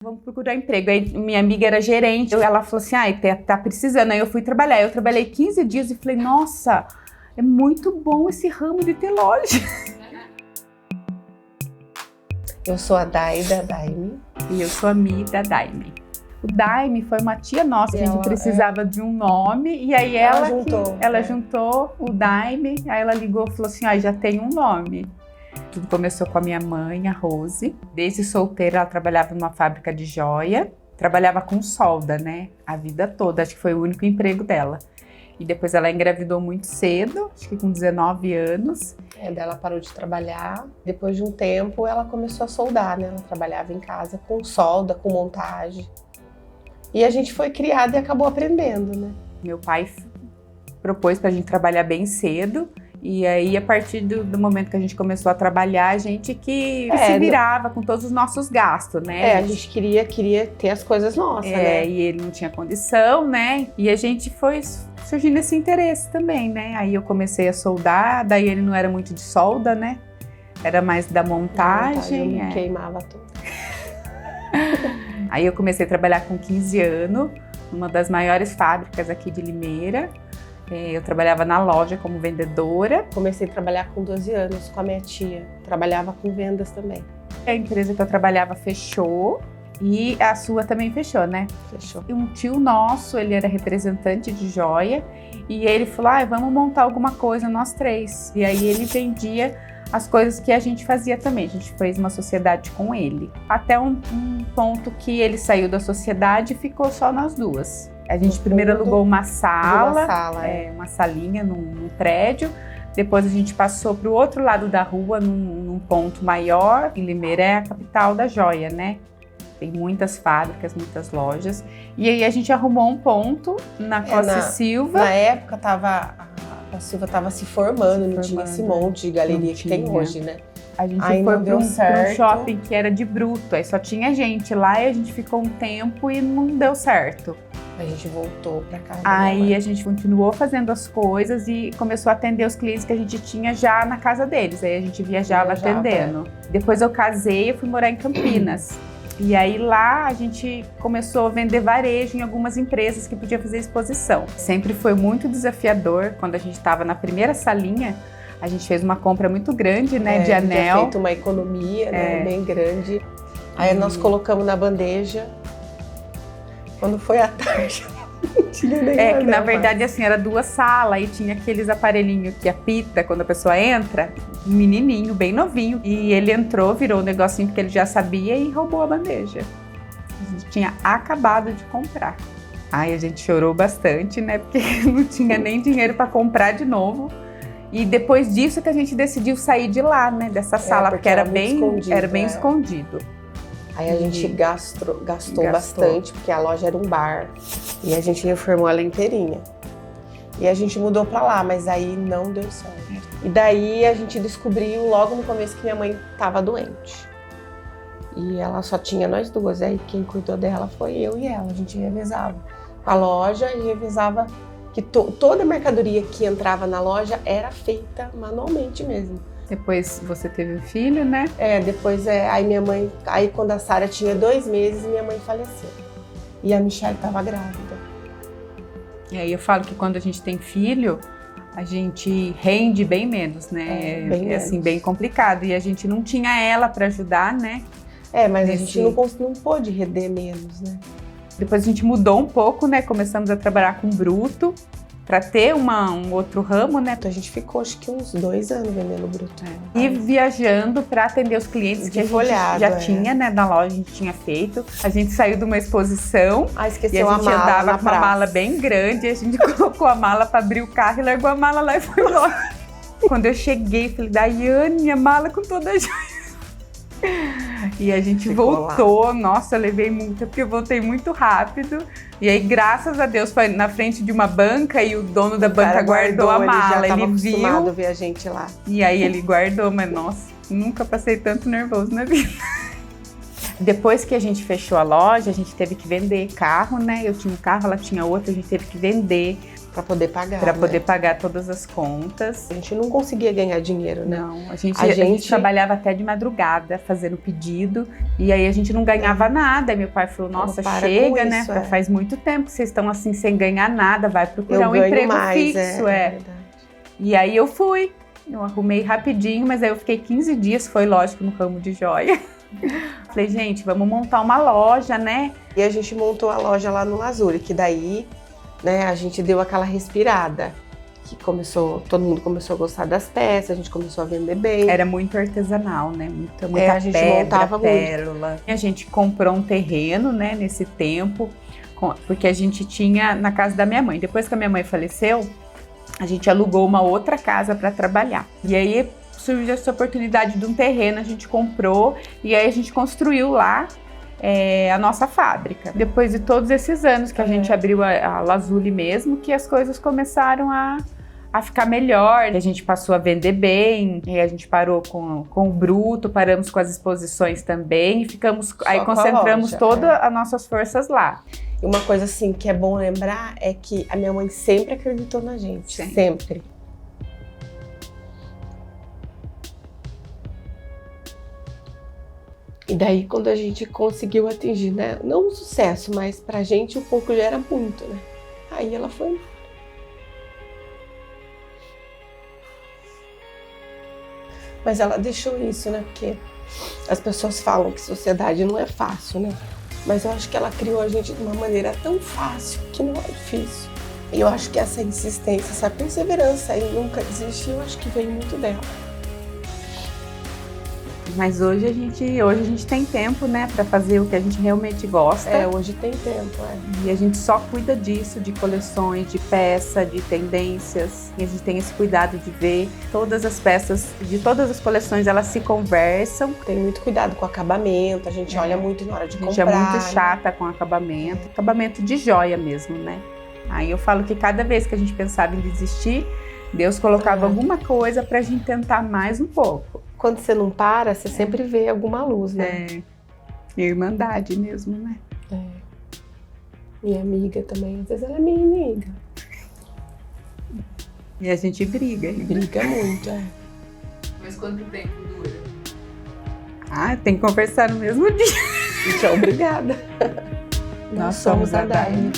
Vamos procurar emprego. Aí minha amiga era gerente, ela falou assim, tá precisando. Aí eu fui trabalhar. Eu trabalhei 15 dias e falei, nossa, é muito bom esse ramo de ter loja. Eu sou a Dai da Daime. E eu sou a Mi da Daime. O Daime foi uma tia nossa, que a gente precisava de um nome, e aí ela juntou o Daime, aí ela ligou e falou assim, já tem um nome. Tudo começou com a minha mãe, a Rose. Desde solteira, ela trabalhava numa fábrica de joia, trabalhava com solda, né, a vida toda, acho que foi o único emprego dela. E depois ela engravidou muito cedo, acho que com 19 anos. Daí ela parou de trabalhar. Depois de um tempo, ela começou a soldar, né? Ela trabalhava em casa com solda, com montagem. E a gente foi criada e acabou aprendendo, né? Meu pai propôs pra gente trabalhar bem cedo. E aí, a partir do momento que a gente começou a trabalhar, a gente se virava com todos os nossos gastos, né? A gente queria ter as coisas nossas, né? E ele não tinha condição, né? E a gente foi surgindo esse interesse também, né? Aí eu comecei a soldar, daí ele não era muito de solda, né? Era mais da montagem. Eu me queimava tudo. Aí eu comecei a trabalhar com 15 anos, numa das maiores fábricas aqui de Limeira. Eu trabalhava na loja como vendedora. Comecei a trabalhar com 12 anos com a minha tia. Trabalhava com vendas também. A empresa que eu trabalhava fechou e a sua também fechou, né? Fechou. E um tio nosso, ele era representante de joia e ele falou, vamos montar alguma coisa nós três. E aí ele vendia as coisas que a gente fazia também. A gente fez uma sociedade com ele. Até um ponto que ele saiu da sociedade e ficou só nós duas. A gente primeiro alugou uma uma salinha num prédio. Depois a gente passou para o outro lado da rua, num ponto maior. Em Limeira é a capital da joia, né? Tem muitas fábricas, muitas lojas. E aí a gente arrumou um ponto na Costa Silva. Na época a Silva estava se formando, não tinha esse monte de galeria que tem hoje, né? A gente foi para um shopping que era de bruto, aí só tinha gente lá e a gente ficou um tempo e não deu certo. A gente voltou para casa. Aí a gente continuou fazendo as coisas e começou a atender os clientes que a gente tinha já na casa deles. Aí a gente viajava atendendo. Depois eu casei e fui morar em Campinas. E aí lá a gente começou a vender varejo em algumas empresas que podia fazer exposição. Sempre foi muito desafiador. Quando a gente estava na primeira salinha, a gente fez uma compra muito grande, né, de anel. A gente tinha feito uma economia, né, bem grande. Aí nós colocamos na bandeja. Quando foi à tarde, não tinha nem que na verdade assim, era 2 salas e tinha aqueles aparelhinhos que apita quando a pessoa entra, um menininho, bem novinho. E ele entrou, virou um negocinho porque ele já sabia e roubou a bandeja. A gente tinha acabado de comprar. Aí a gente chorou bastante, né, porque não tinha nem dinheiro para comprar de novo. E depois disso que a gente decidiu sair de lá, né, dessa sala, porque era bem escondido. Aí a gente gastou bastante, porque a loja era um bar. E a gente reformou ela inteirinha. E a gente mudou pra lá, mas aí não deu certo. E daí a gente descobriu logo no começo que minha mãe tava doente. E ela só tinha nós duas. Aí quem cuidou dela foi eu e ela. A gente revezava a loja e revezava que toda a mercadoria que entrava na loja era feita manualmente mesmo. Depois você teve um filho, né? Depois aí minha mãe, aí quando a Sara tinha 2 meses, minha mãe faleceu. E a Michelle estava grávida. E aí eu falo que quando a gente tem filho, a gente rende bem menos, né? Assim, bem complicado. E a gente não tinha ela para ajudar, né? Mas a gente não pôde render menos, né? Depois a gente mudou um pouco, né? Começamos a trabalhar com bruto. Para ter um outro ramo, né? Então a gente ficou acho que uns 2 anos vendendo bruto. E viajando para atender os clientes que a gente já tinha, né? Na loja a gente tinha feito. A gente saiu de uma exposição esqueceu e a gente andava com uma mala bem grande. E a gente colocou a mala para abrir o carro e largou a mala lá e foi embora. Quando eu cheguei, falei, Daiane, minha mala com toda a joia. E a gente voltou lá. Nossa, eu levei multa porque eu voltei muito rápido. E aí, graças a Deus, foi na frente de uma banca e o dono da banca guardou a mala. Ele viu. Acostumado a ver a gente lá. E aí ele guardou, mas nossa, nunca passei tanto nervoso na vida. Depois que a gente fechou a loja, a gente teve que vender carro, né? Eu tinha um carro, ela tinha outro, a gente teve que vender. Pra poder pagar. Para poder pagar todas as contas. A gente não conseguia ganhar dinheiro, né? Não, a gente trabalhava até de madrugada fazendo pedido e aí a gente não ganhava nada. Aí meu pai falou, nossa, chega, né? Faz muito tempo que vocês estão assim sem ganhar nada, vai procurar um emprego fixo. Verdade. E aí eu fui, eu arrumei rapidinho, mas aí eu fiquei 15 dias, foi lógico, no ramo de joia. Falei, gente, vamos montar uma loja, né? E a gente montou a loja lá no Lazuri, que daí, né, a gente deu aquela respirada. Que todo mundo começou a gostar das peças, a gente começou a vender bem. Era muito artesanal, né? Muita a gente montava pérola. muito. E a gente comprou um terreno, né, nesse tempo, porque a gente tinha na casa da minha mãe. Depois que a minha mãe faleceu, a gente alugou uma outra casa para trabalhar. E aí surgiu essa oportunidade de um terreno, a gente comprou e aí a gente construiu lá a nossa fábrica. Depois de todos esses anos que a gente abriu a Lazuli mesmo, que as coisas começaram a ficar melhor. A gente passou a vender bem, e a gente parou com o bruto, paramos com as exposições também e ficamos aí concentramos todas as nossas forças lá. E uma coisa assim que é bom lembrar é que a minha mãe sempre acreditou na gente, sempre. E daí quando a gente conseguiu atingir, né, não um sucesso, mas pra gente um pouco já era muito, né? Aí ela foi embora. Mas ela deixou isso, né? Porque as pessoas falam que sociedade não é fácil, né? Mas eu acho que ela criou a gente de uma maneira tão fácil que não é difícil. E eu acho que essa insistência, essa perseverança em nunca desistir, eu acho que vem muito dela. Mas hoje a gente tem tempo, né, para fazer o que a gente realmente gosta. Hoje tem tempo, E a gente só cuida disso, de coleções, de peça, de tendências. E a gente tem esse cuidado de ver todas as peças, de todas as coleções, elas se conversam. Tem muito cuidado com o acabamento, a gente olha muito na hora de comprar. A gente é muito chata com acabamento, acabamento de joia mesmo, né? Aí eu falo que cada vez que a gente pensava em desistir, Deus colocava alguma coisa pra gente tentar mais um pouco. Quando você não para, você sempre vê alguma luz, né? Irmandade mesmo, né? Minha amiga também, às vezes ela é minha inimiga. E a gente briga. Briga muito, Mas quanto tempo dura? Tem que conversar no mesmo dia. Então, obrigada. Nós somos a Daime.